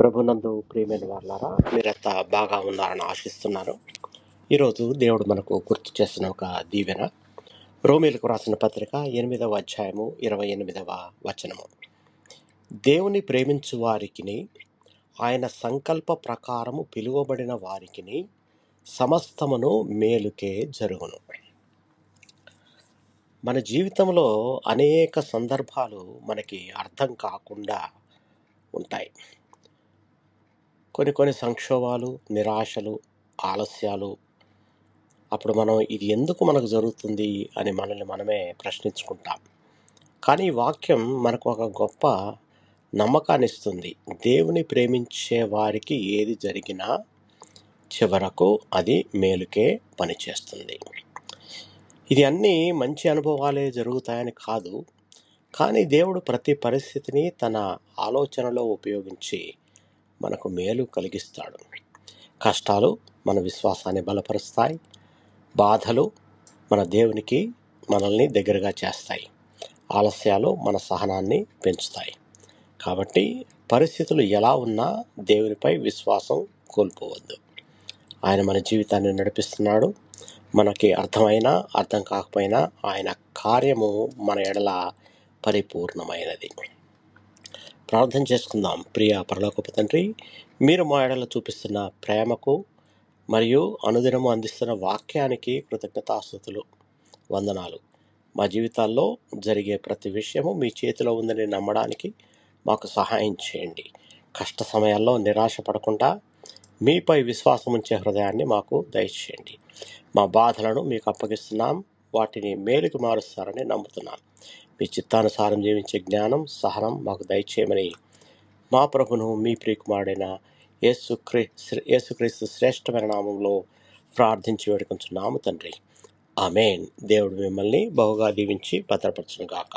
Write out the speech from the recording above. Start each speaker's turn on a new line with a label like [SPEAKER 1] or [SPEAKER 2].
[SPEAKER 1] ప్రభునందు ప్రియమైన వాళ్ళారా, మీరంతా బాగా ఉన్నారని ఆశిస్తున్నాను. ఈరోజు దేవుడు మనకు గుర్తు చేసిన ఒక దీవెన, రోమీలకు రాసిన పత్రిక 8వ అధ్యాయము 28వ వచనము. దేవుని ప్రేమించు వారికిని ఆయన సంకల్ప ప్రకారము పిలువబడిన వారికిని సమస్తమును మేలుకే జరుగును. మన జీవితంలో అనేక సందర్భాలు మనకి అర్థం కాకుండా ఉంటాయి. కొన్ని సంక్షోభాలు, నిరాశలు, ఆలస్యాలు, అప్పుడు మనం ఇది ఎందుకు మనకు జరుగుతుంది అని మనల్ని మనమే ప్రశ్నించుకుంటాం. కానీ ఈ వాక్యం మనకు ఒక గొప్ప నమ్మకాన్ని ఇస్తుంది. దేవుని ప్రేమించే వారికి ఏది జరిగినా చివరకు అది మేలుకే పనిచేస్తుంది. ఇది అన్నీ మంచి అనుభవాలే జరుగుతాయని కాదు, కానీ దేవుడు ప్రతి పరిస్థితిని తన ఆలోచనలో ఉపయోగించి మనకు మేలు కలిగిస్తాడు. కష్టాలు మన విశ్వాసాన్ని బలపరుస్తాయి. బాధలు మన దేవునికి మనల్ని దగ్గరగా చేస్తాయి. ఆలస్యాలు మన సహనాన్ని పెంచుతాయి. కాబట్టి పరిస్థితులు ఎలా ఉన్నా దేవునిపై విశ్వాసం కోల్పోవద్దు. ఆయన మన జీవితాన్ని నడిపిస్తున్నాడు. మనకి అర్థమైనా అర్థం కాకపోయినా ఆయన కార్యము మన ఎడల పరిపూర్ణమైనది. ప్రార్థన చేసుకుందాం. ప్రియ పరలోకపు తండ్రి, మీరు మా ఎడల చూపిస్తున్న ప్రేమకు మరియు అనుదినము అందిస్తున్న వాక్యానికి కృతజ్ఞతాస్తుతులు, వందనాలు. మా జీవితాల్లో జరిగే ప్రతి విషయము మీ చేతిలో ఉందని నమ్మడానికి మాకు సహాయం చేయండి. కష్ట సమయాల్లో నిరాశ పడకుండా మీపై విశ్వాసం ఉంచే హృదయాన్ని మాకు దయచేయండి. మా బాధలను మీకు అప్పగిస్తున్నాం. వాటిని మేలుకు మారుస్తారని నమ్ముతున్నాం. మీ చిత్తానుసారం జీవించే జ్ఞానం, సహనం మాకు దయచేయమని మా ప్రభును మీ ప్రియకుమారుడైన యేసుక్రీస్తు శ్రేష్టమైన నామంలో ప్రార్థించి వేడుకొంచున్నాము తండ్రి. ఆమేన్. దేవుడు మిమ్మల్ని బహుగా దీవించి భద్రపరచును గాక.